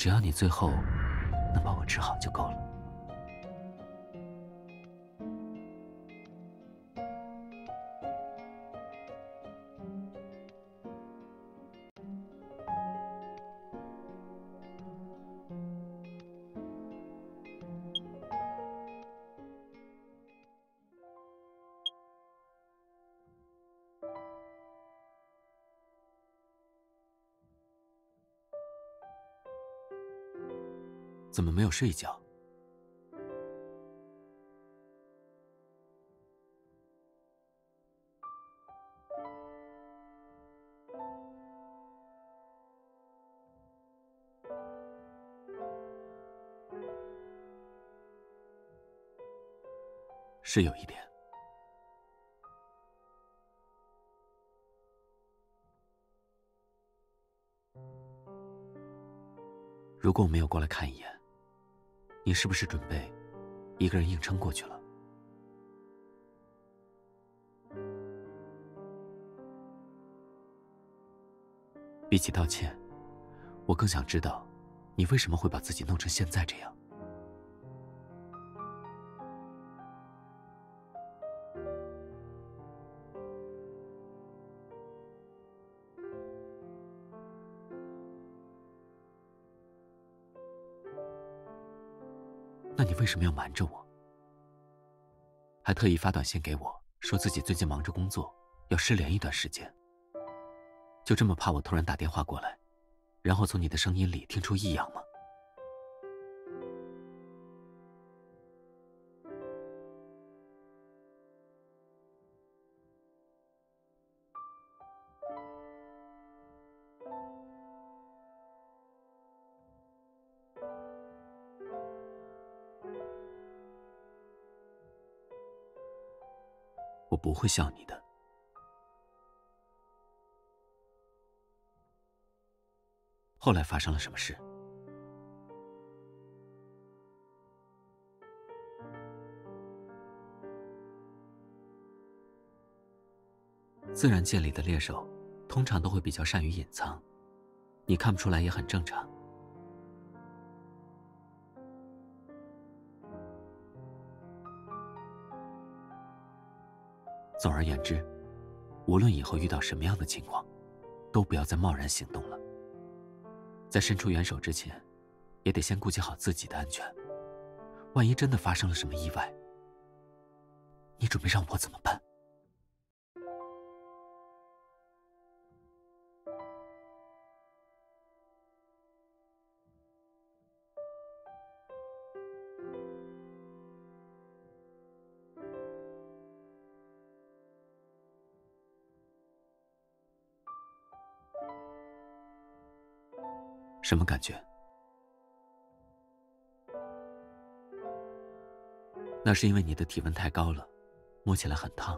只要你最后能把我治好就够了。怎么没有睡一觉？是有一点。如果我没有过来看一眼，你是不是准备一个人硬撑过去了？比起道歉，我更想知道，你为什么会把自己弄成现在这样？那你为什么要瞒着我？还特意发短信给我，说自己最近忙着工作，要失联一段时间。就这么怕我突然打电话过来，然后从你的声音里听出异样吗？我不会笑你的。后来发生了什么事？自然界里的猎手通常都会比较善于隐藏，你看不出来也很正常。总而言之，无论以后遇到什么样的情况，都不要再贸然行动了。在伸出援手之前，也得先顾及好自己的安全。万一真的发生了什么意外，你准备让我怎么办？什么感觉？那是因为你的体温太高了，摸起来很烫。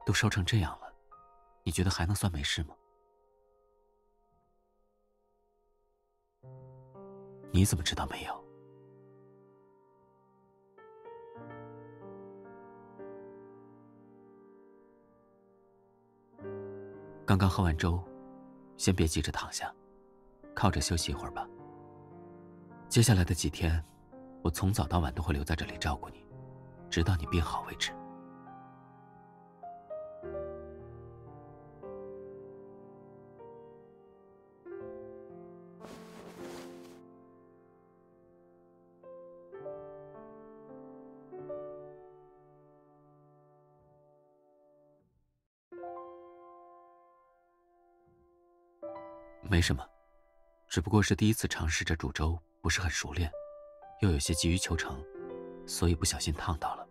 都烧成这样了，你觉得还能算没事吗？你怎么知道没有？刚刚喝完粥，先别急着躺下，靠着休息一会儿吧。接下来的几天，我从早到晚都会留在这里照顾你，直到你病好为止。没什么，只不过是第一次尝试着煮粥，不是很熟练，又有些急于求成，所以不小心烫到了。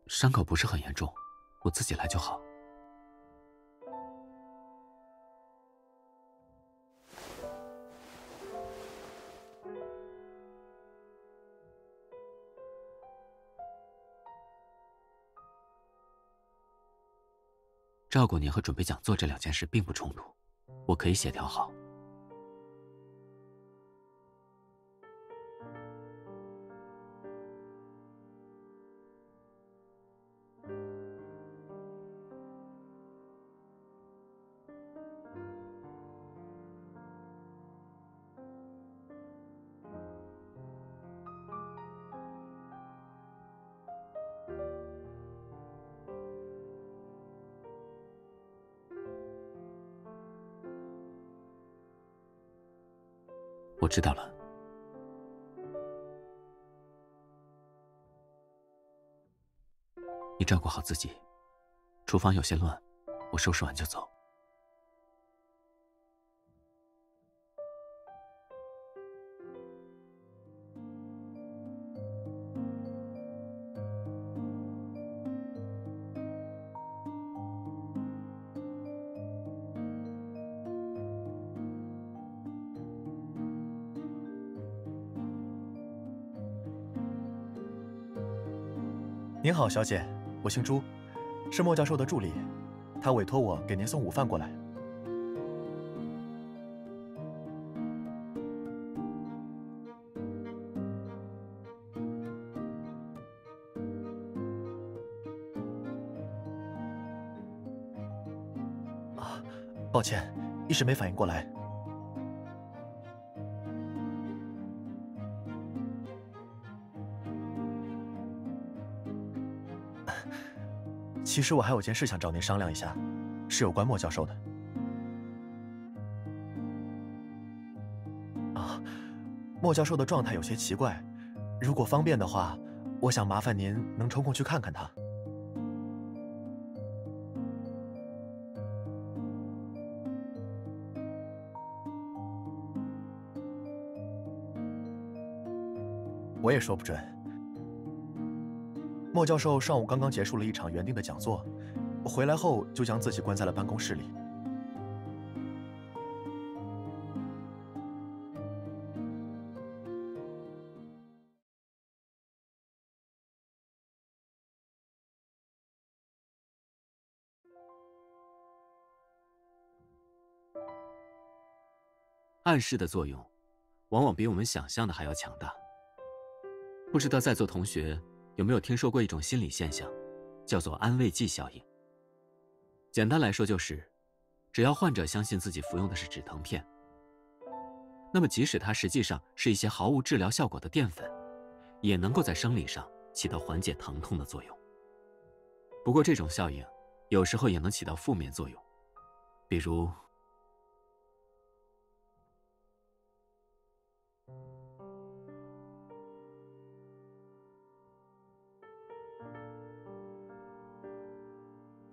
伤口不是很严重，我自己来就好。照顾你和准备讲座这两件事并不冲突，我可以协调好。我知道了。你照顾好自己，厨房有些乱，我收拾完就走。您好，小姐，我姓朱，是莫教授的助理，他委托我给您送午饭过来。啊，抱歉，一时没反应过来。其实我还有件事想找您商量一下，是有关莫教授的。莫教授的状态有些奇怪，如果方便的话，我想麻烦您能抽空去看看他。我也说不准。莫教授上午刚刚结束了一场原定的讲座，回来后就将自己关在了办公室里。暗示的作用，往往比我们想象的还要强大。不知道在座同学有没有听说过一种心理现象，叫做安慰剂效应。简单来说就是，只要患者相信自己服用的是止疼片，那么即使它实际上是一些毫无治疗效果的淀粉，也能够在生理上起到缓解疼痛的作用。不过这种效应有时候也能起到负面作用，比如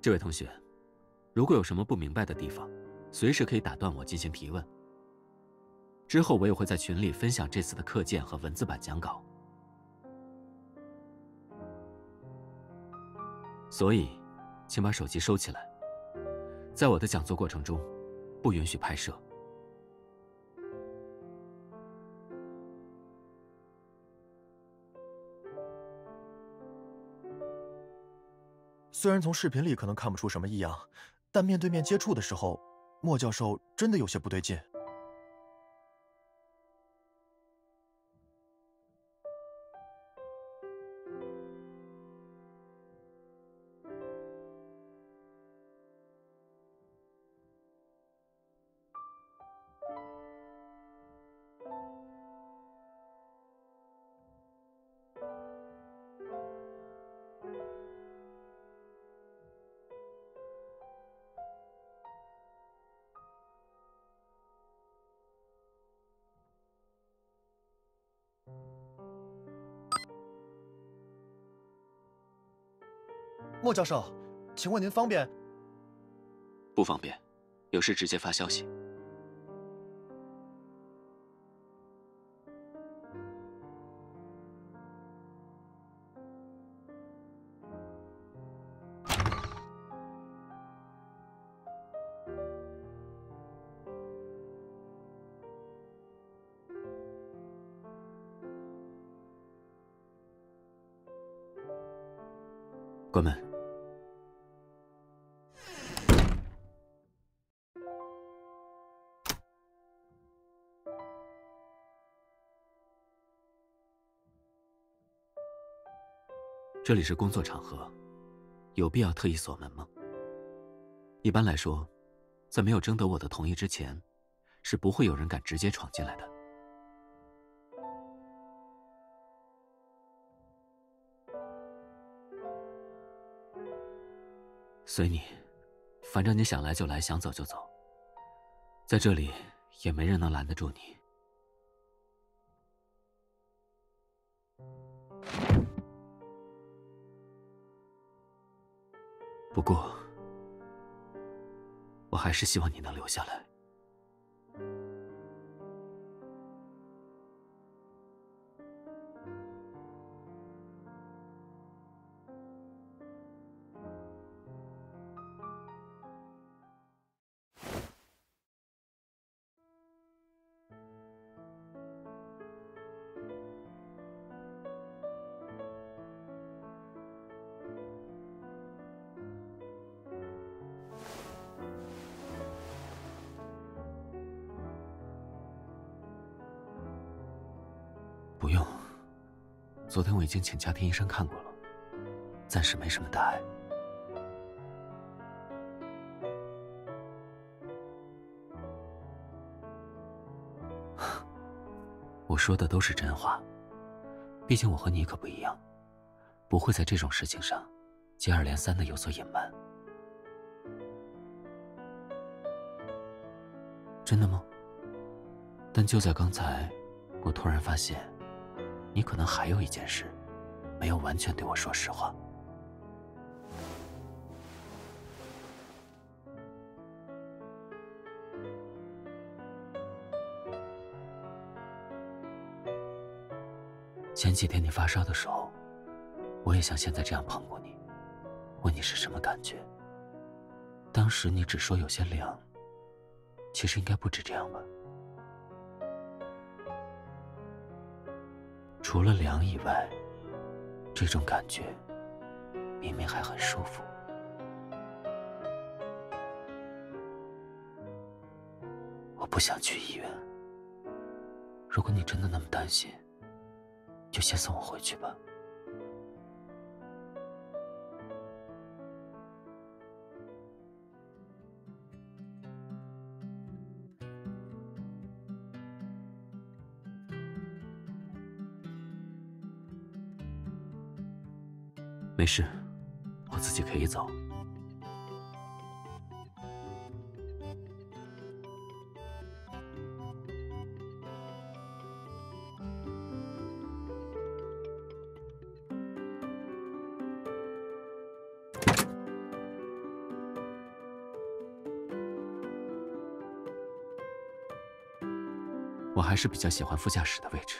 这位同学，如果有什么不明白的地方，随时可以打断我进行提问。之后我也会在群里分享这次的课件和文字版讲稿。所以，请把手机收起来，在我的讲座过程中，不允许拍摄。虽然从视频里可能看不出什么异样，但面对面接触的时候，莫教授真的有些不对劲。莫教授，请问您方便？不方便，有事直接发消息。关门。这里是工作场合，有必要特意锁门吗？一般来说，在没有征得我的同意之前，是不会有人敢直接闯进来的。随你，反正你想来就来，想走就走，在这里也没人能拦得住你。不过，我还是希望你能留下来。不用，昨天我已经请家庭医生看过了，暂时没什么大碍。我说的都是真话，毕竟我和你可不一样，不会在这种事情上接二连三的有所隐瞒。真的吗？但就在刚才，我突然发现，你可能还有一件事，没有完全对我说实话。前几天你发烧的时候，我也像现在这样碰过你，问你是什么感觉。当时你只说有些凉，其实应该不止这样吧。除了凉以外，这种感觉明明还很舒服。我不想去医院，如果你真的那么担心，就先送我回去吧。没事，我自己可以走。我还是比较喜欢副驾驶的位置。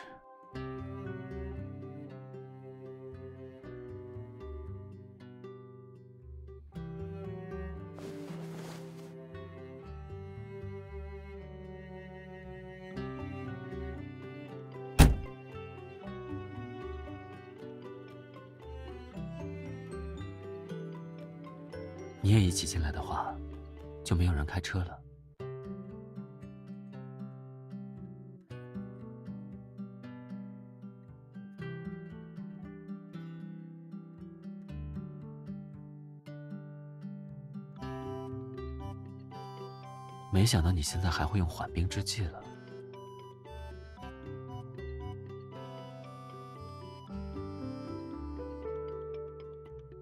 你也一起进来的话，就没有人开车了。没想到你现在还会用缓兵之计了。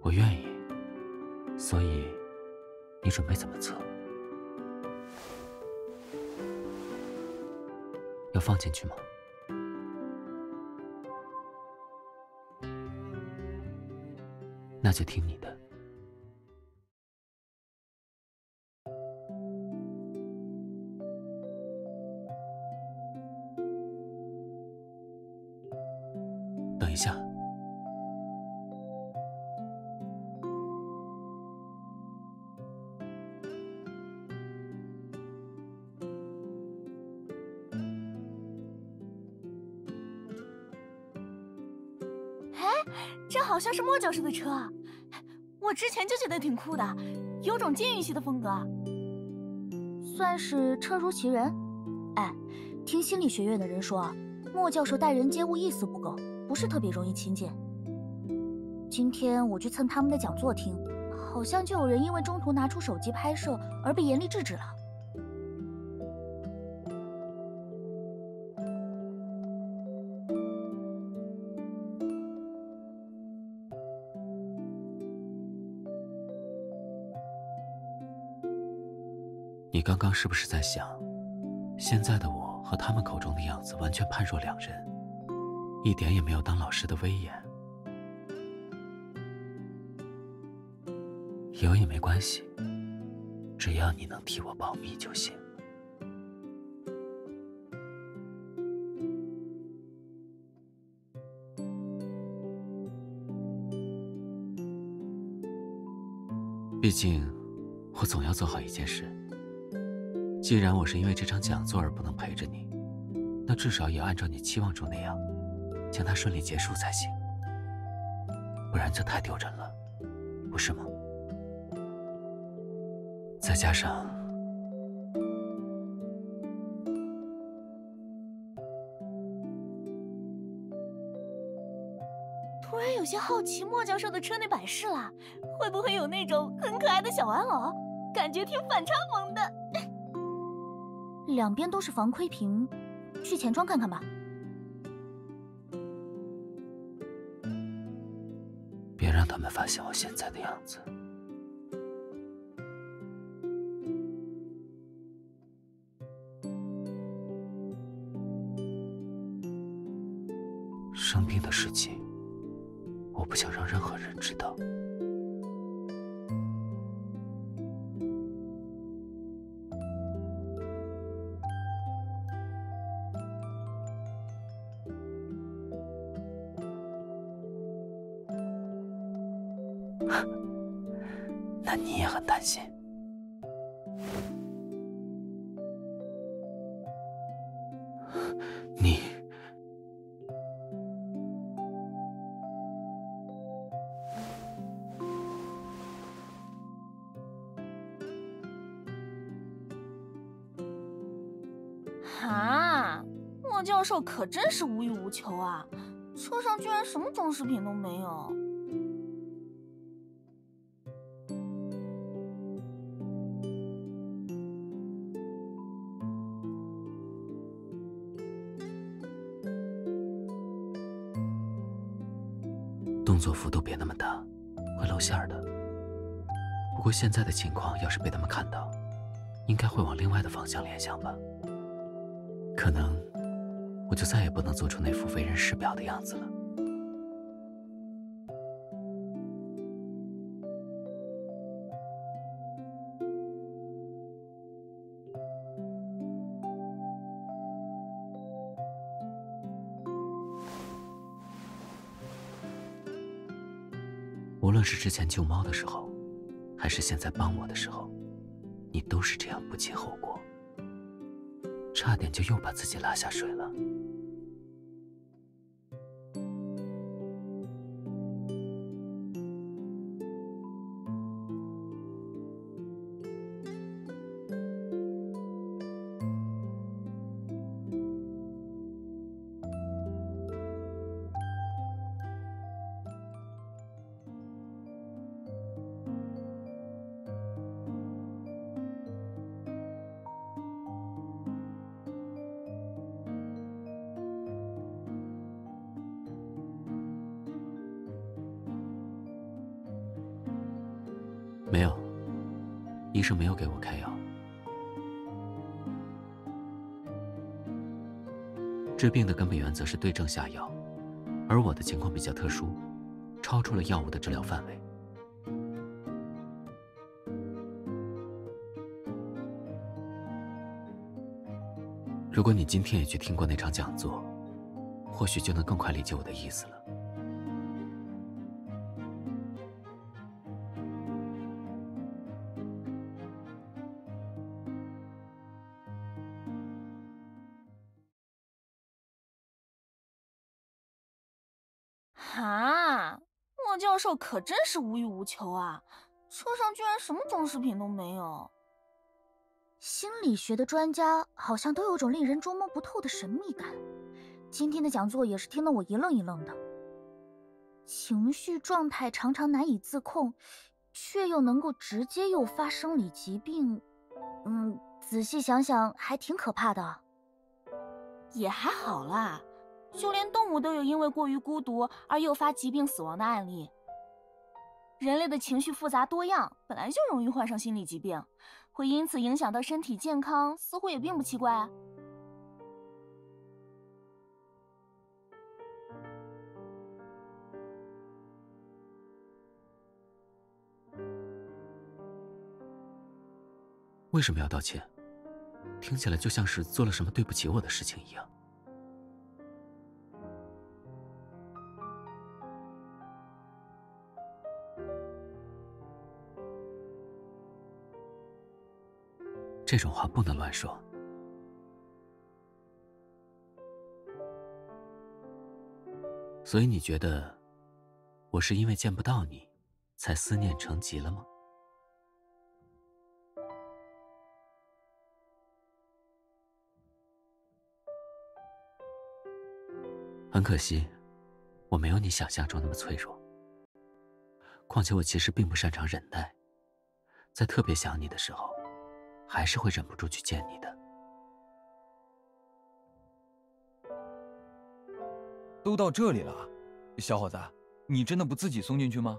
我愿意，所以你准备怎么测？要放进去吗？那就听你的。等一下。这好像是莫教授的车啊，我之前就觉得挺酷的，有种禁欲系的风格。算是车如其人。哎，听心理学院的人说啊，莫教授待人接物一丝不苟，不是特别容易亲近。今天我去蹭他们的讲座听，好像就有人因为中途拿出手机拍摄而被严厉制止了。你刚刚是不是在想，现在的我和他们口中的样子完全判若两人，一点也没有当老师的威严？有也没关系，只要你能替我保密就行。毕竟，我总要做好一件事。既然我是因为这场讲座而不能陪着你，那至少也按照你期望中那样，将它顺利结束才行。不然就太丢人了，不是吗？再加上，突然有些好奇莫教授的车内摆饰啦，会不会有那种很可爱的小玩偶？感觉挺反差萌的。两边都是防窥屏，去前窗看看吧。别让他们发现我现在的样子。生病的事情，我不想让任何人知道。那你也很担心。你啊，莫教授可真是无欲无求啊！车上居然什么装饰品都没有。动作幅度别那么大，会露馅儿的。不过现在的情况，要是被他们看到，应该会往另外的方向联想吧。可能我就再也不能做出那副为人师表的样子了。无论是之前救猫的时候，还是现在帮我的时候，你都是这样不计后果，差点就又把自己拉下水了。没有，医生没有给我开药。治病的根本原则是对症下药，而我的情况比较特殊，超出了药物的治疗范围。如果你今天也去听过那场讲座，或许就能更快理解我的意思了。啊，莫教授可真是无欲无求啊！车上居然什么装饰品都没有。心理学的专家好像都有种令人捉摸不透的神秘感。今天的讲座也是听得我一愣一愣的。情绪状态常常难以自控，却又能够直接诱发生理疾病。仔细想想还挺可怕的。也还好啦，就连动物都有因为过于孤独而诱发疾病死亡的案例。人类的情绪复杂多样，本来就容易患上心理疾病，会因此影响到身体健康，似乎也并不奇怪啊。为什么要道歉？听起来就像是做了什么对不起我的事情一样。这种话不能乱说。所以你觉得我是因为见不到你才思念成疾了吗？很可惜，我没有你想象中那么脆弱。况且我其实并不擅长忍耐，在特别想你的时候，还是会忍不住去见你的。都到这里了，小伙子，你真的不自己送进去吗？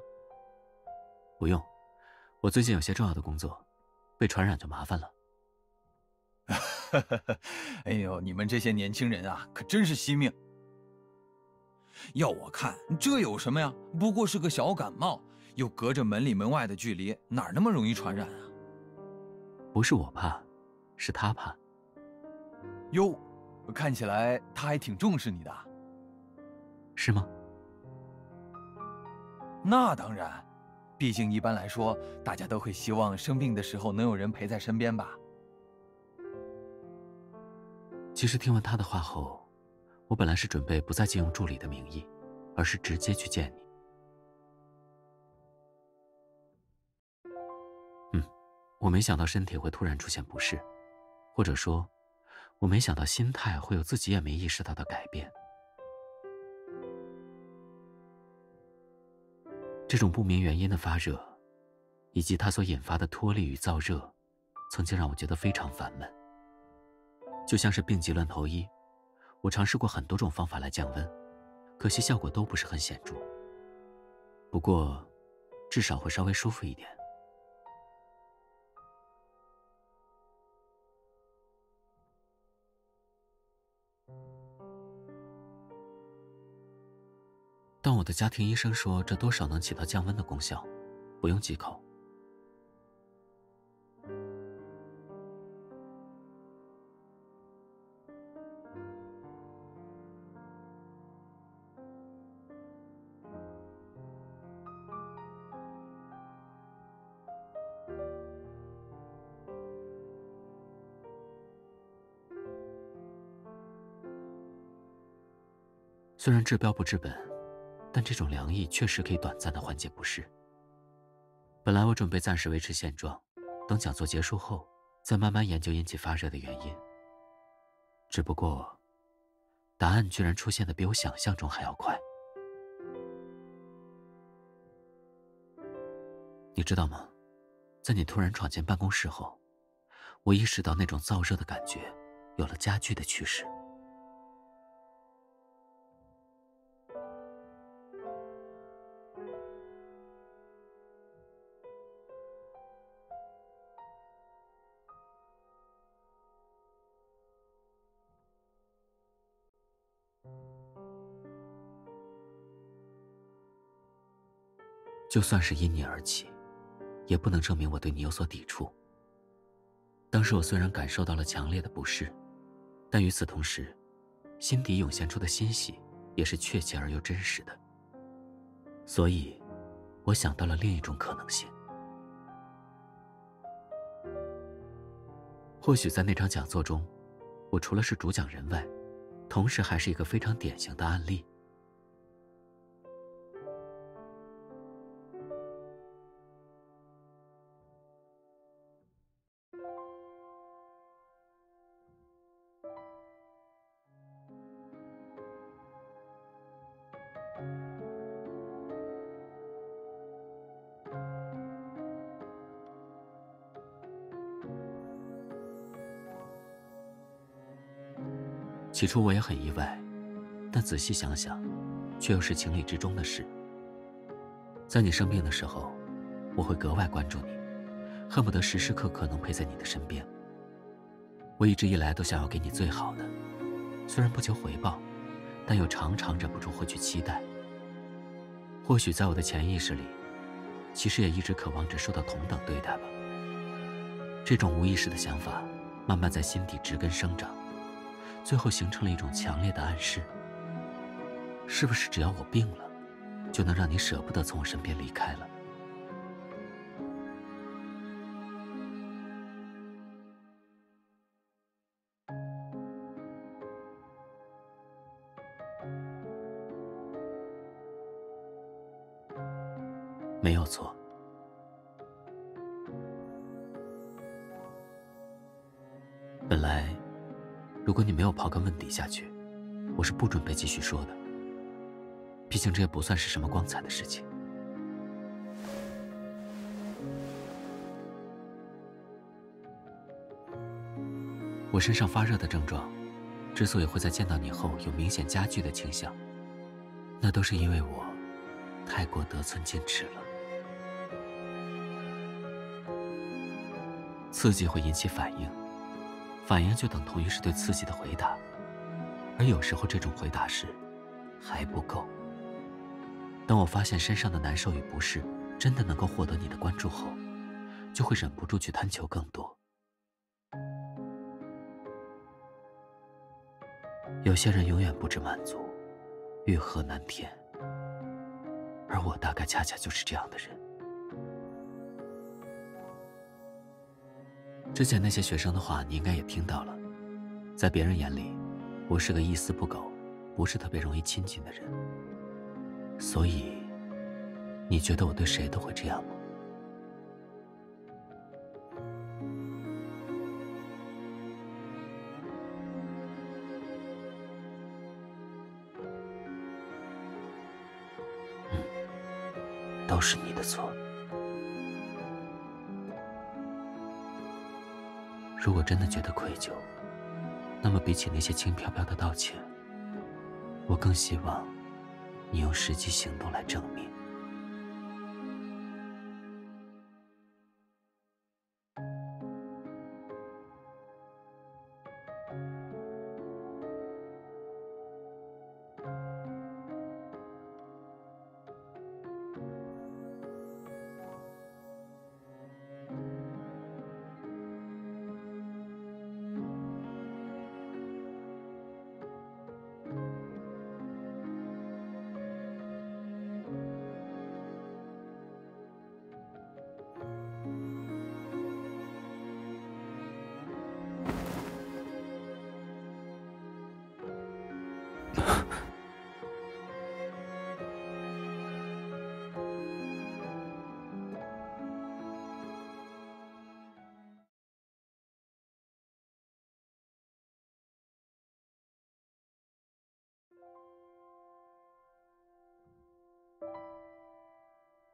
不用，我最近有些重要的工作，被传染就麻烦了。哎呦，你们这些年轻人啊，可真是惜命。要我看，这有什么呀？不过是个小感冒，又隔着门里门外的距离，哪那么容易传染啊？不是我怕，是他怕。哟，看起来他还挺重视你的。是吗？那当然，毕竟一般来说，大家都会希望生病的时候能有人陪在身边吧。其实听完他的话后，我本来是准备不再借用助理的名义，而是直接去见你。我没想到身体会突然出现不适，或者说，我没想到心态会有自己也没意识到的改变。这种不明原因的发热，以及它所引发的脱力与燥热，曾经让我觉得非常烦闷。就像是病急乱投医，我尝试过很多种方法来降温，可惜效果都不是很显著。不过，至少会稍微舒服一点。但我的家庭医生说，这多少能起到降温的功效，不用忌口。虽然治标不治本，但这种凉意确实可以短暂的缓解不适。本来我准备暂时维持现状，等讲座结束后，再慢慢研究引起发热的原因。只不过，答案居然出现的比我想象中还要快。你知道吗？在你突然闯进办公室后，我意识到那种燥热的感觉有了加剧的趋势。就算是因你而起，也不能证明我对你有所抵触。当时我虽然感受到了强烈的不适，但与此同时，心底涌现出的欣喜也是确切而又真实的。所以，我想到了另一种可能性。或许在那场讲座中，我除了是主讲人外，同时还是一个非常典型的案例。起初我也很意外，但仔细想想，却又是情理之中的事。在你生病的时候，我会格外关注你，恨不得时时刻刻能陪在你的身边。我一直以来都想要给你最好的，虽然不求回报，但又常常忍不住会去期待。或许在我的潜意识里，其实也一直渴望着受到同等对待吧。这种无意识的想法慢慢在心底植根生长，最后形成了一种强烈的暗示。是不是只要我病了，就能让你舍不得从我身边离开了？没有错。本来，如果你没有刨根问底下去，我是不准备继续说的。毕竟这也不算是什么光彩的事情。我身上发热的症状，之所以会在见到你后有明显加剧的倾向，那都是因为我太过得寸进尺了。刺激会引起反应，反应就等同于是对刺激的回答，而有时候这种回答是还不够。当我发现身上的难受与不适真的能够获得你的关注后，就会忍不住去贪求更多。有些人永远不知满足，欲壑难填，而我大概恰恰就是这样的人。之前那些学生的话你应该也听到了，在别人眼里，我是个一丝不苟，不是特别容易亲近的人。所以，你觉得我对谁都会这样吗？都是你的错。如果真的觉得愧疚，那么比起那些轻飘飘的道歉，我更希望你用实际行动来证明。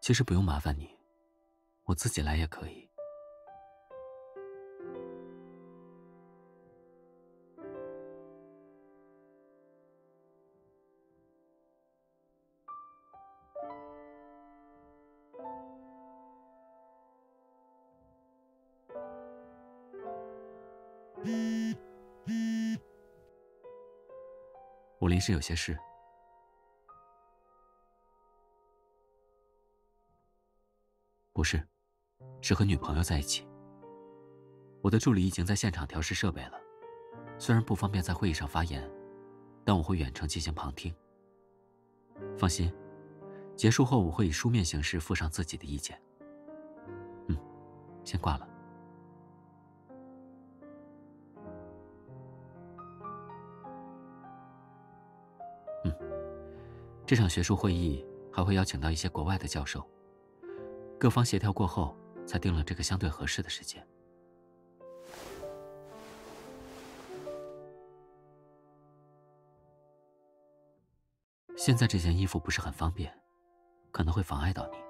其实不用麻烦你，我自己来也可以。我临时有些事。不是，是和女朋友在一起。我的助理已经在现场调试设备了，虽然不方便在会议上发言，但我会远程进行旁听。放心，结束后我会以书面形式附上自己的意见。先挂了。这场学术会议还会邀请到一些国外的教授，各方协调过后才定了这个相对合适的时间。现在这件衣服不是很方便，可能会妨碍到你。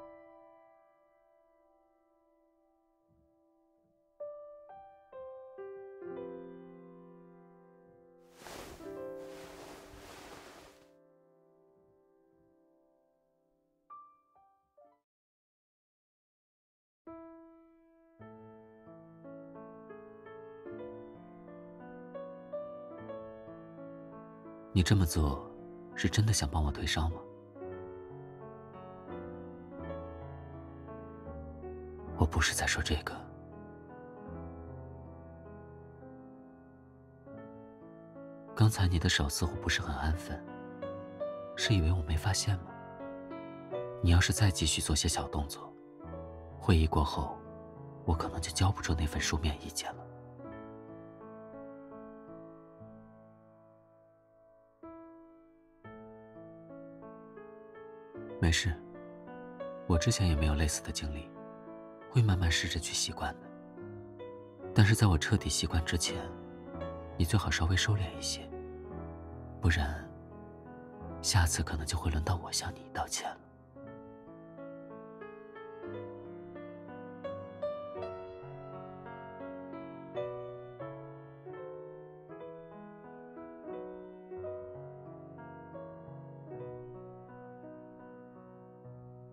你这么做，是真的想帮我退烧吗？我不是在说这个，刚才你的手似乎不是很安分，是以为我没发现吗？你要是再继续做些小动作，会议过后，我可能就交不出那份书面意见了。没事，我之前也没有类似的经历，会慢慢试着去习惯的。但是在我彻底习惯之前，你最好稍微收敛一些，不然，下次可能就会轮到我向你道歉了。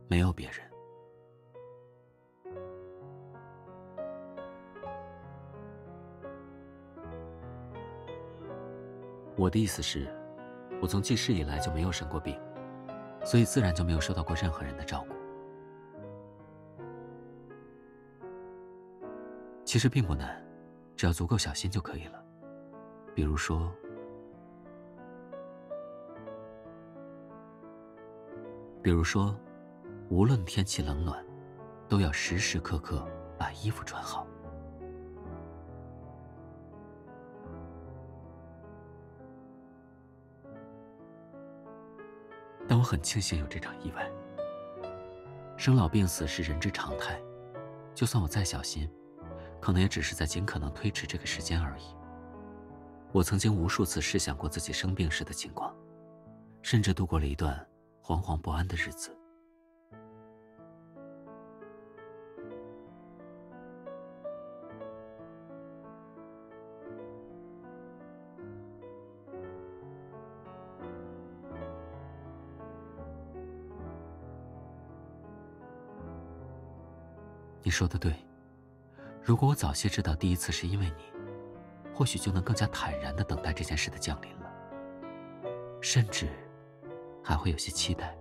没有别人。我的意思是，我从记事以来就没有生过病，所以自然就没有受到过任何人的照顾。其实并不难，只要足够小心就可以了。比如说，无论天气冷暖，都要时时刻刻把衣服穿好。但我很庆幸有这场意外。生老病死是人之常态，就算我再小心，可能也只是在尽可能推迟这个时间而已。我曾经无数次试想过自己生病时的情况，甚至度过了一段惶惶不安的日子。你说的对，如果我早些知道第一次是因为你，或许就能更加坦然地等待这件事的降临了，甚至还会有些期待。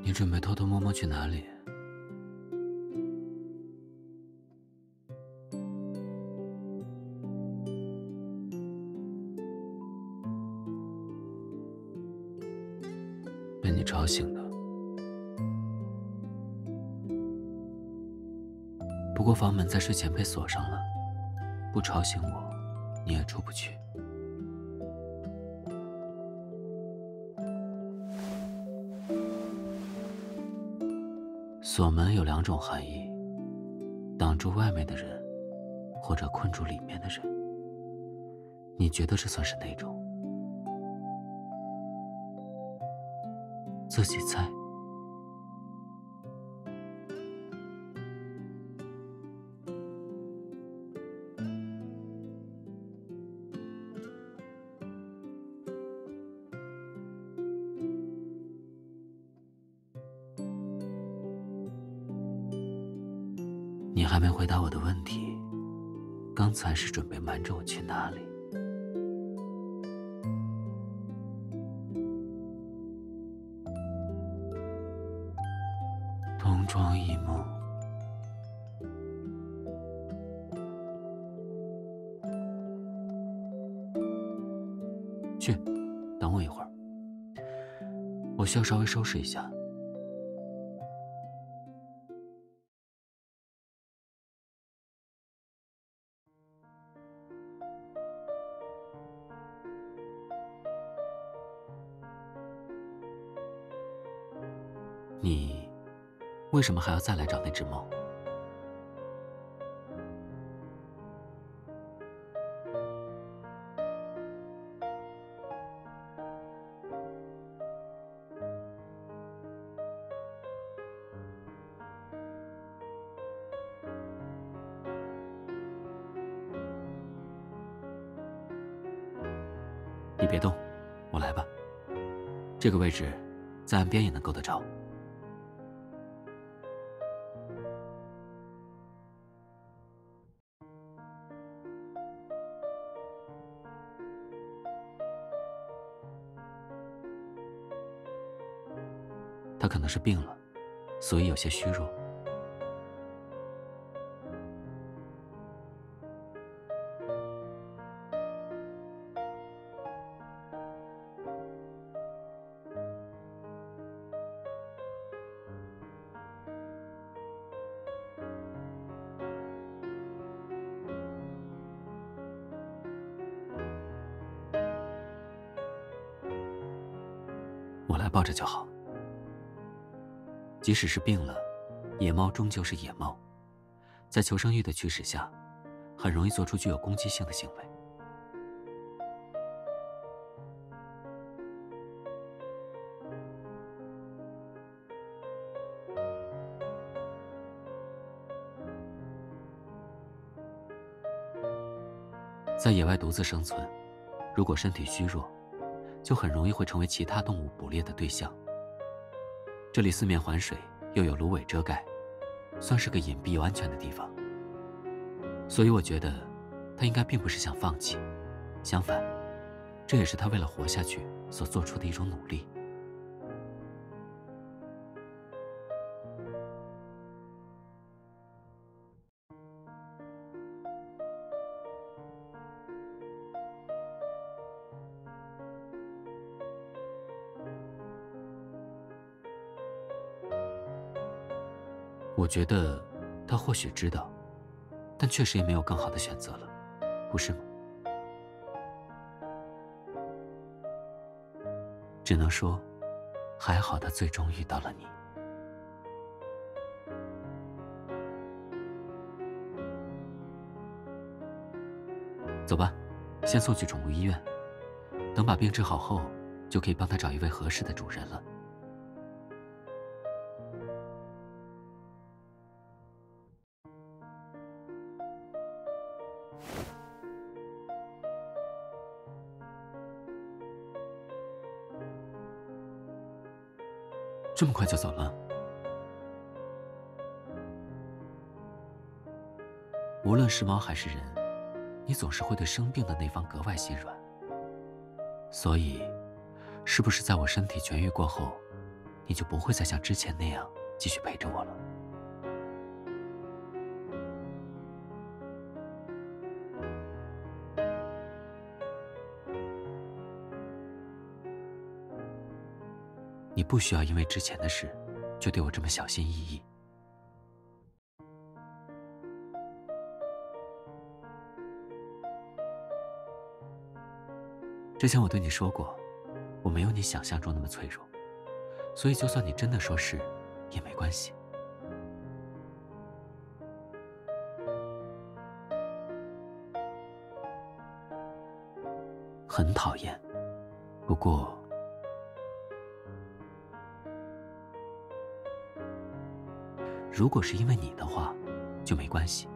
你准备偷偷摸摸去哪里？被你吵醒的。不过房门在睡前被锁上了，不吵醒我，你也出不去。锁门有两种含义，挡住外面的人，或者困住里面的人。你觉得这算是哪种？自己猜。你还没回答我的问题，刚才是准备瞒着我去哪里？同床异梦。去，等我一会儿，我需要稍微收拾一下。你为什么还要再来找那只猫？你别动，我来吧。这个位置，在岸边也能够得着。他可能是病了，所以有些虚弱。我来抱着就好。即使是病了，野猫终究是野猫，在求生欲的驱使下，很容易做出具有攻击性的行为。在野外独自生存，如果身体虚弱，就很容易会成为其他动物捕猎的对象。这里四面环水，又有芦苇遮盖，算是个隐蔽又安全的地方。所以我觉得，他应该并不是想放弃，相反，这也是他为了活下去所做出的一种努力。我觉得他或许知道，但确实也没有更好的选择了，不是吗？只能说，还好他最终遇到了你。走吧，先送去宠物医院，等把病治好后，就可以帮他找一位合适的主人了。这么快就走了？无论是猫还是人，你总是会对生病的那方格外心软。所以，是不是在我身体痊愈过后，你就不会再像之前那样继续陪着我了？你不需要因为之前的事，就对我这么小心翼翼。之前我对你说过，我没有你想象中那么脆弱，所以就算你真的说是，也没关系。很讨厌，不过如果是因为你的话，就没关系。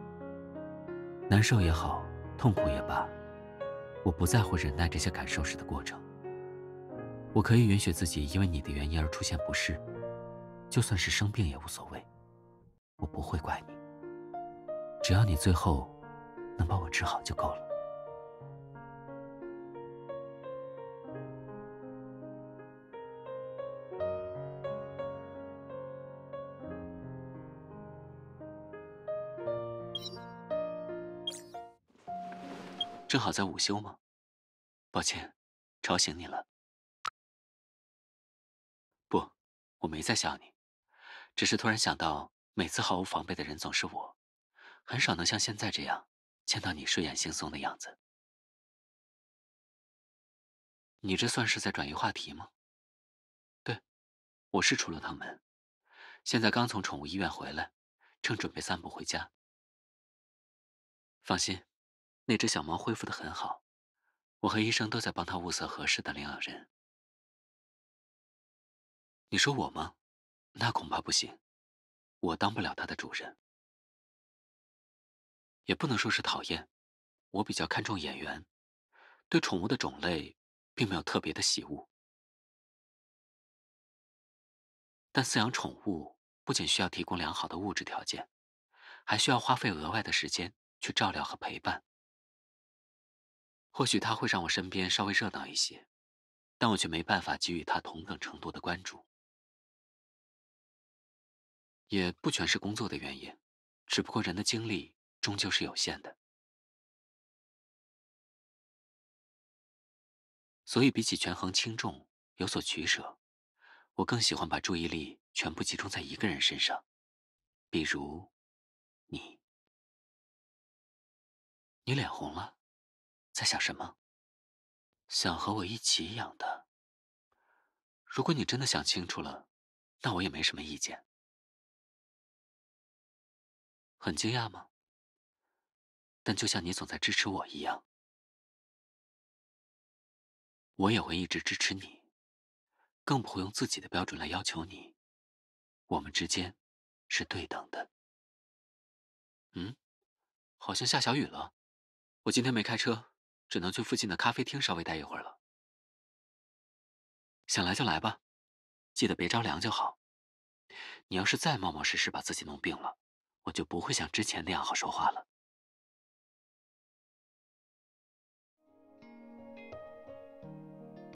难受也好，痛苦也罢，我不在乎忍耐这些感受时的过程。我可以允许自己因为你的原因而出现不适，就算是生病也无所谓，我不会怪你。只要你最后能把我治好就够了。正好在午休吗？抱歉，吵醒你了。不，我没在笑你，只是突然想到，每次毫无防备的人总是我，很少能像现在这样见到你睡眼惺忪的样子。你这算是在转移话题吗？对，我是出了趟门，现在刚从宠物医院回来，正准备散步回家。放心，那只小猫恢复得很好，我和医生都在帮它物色合适的领养人。你说我吗？那恐怕不行，我当不了它的主人。也不能说是讨厌，我比较看重眼缘，对宠物的种类并没有特别的喜恶。但饲养宠物不仅需要提供良好的物质条件，还需要花费额外的时间去照料和陪伴。或许它会让我身边稍微热闹一些，但我却没办法给予它同等程度的关注。也不全是工作的原因，只不过人的精力终究是有限的。所以比起权衡轻重，有所取舍，我更喜欢把注意力全部集中在一个人身上，比如你。你脸红了，在想什么？想和我一起养的。如果你真的想清楚了，那我也没什么意见。很惊讶吗？但就像你总在支持我一样，我也会一直支持你，更不会用自己的标准来要求你。我们之间是对等的。好像下小雨了。我今天没开车，只能去附近的咖啡厅稍微待一会儿了。想来就来吧，记得别着凉就好。你要是再冒冒失失把自己弄病了，我就不会像之前那样好说话了。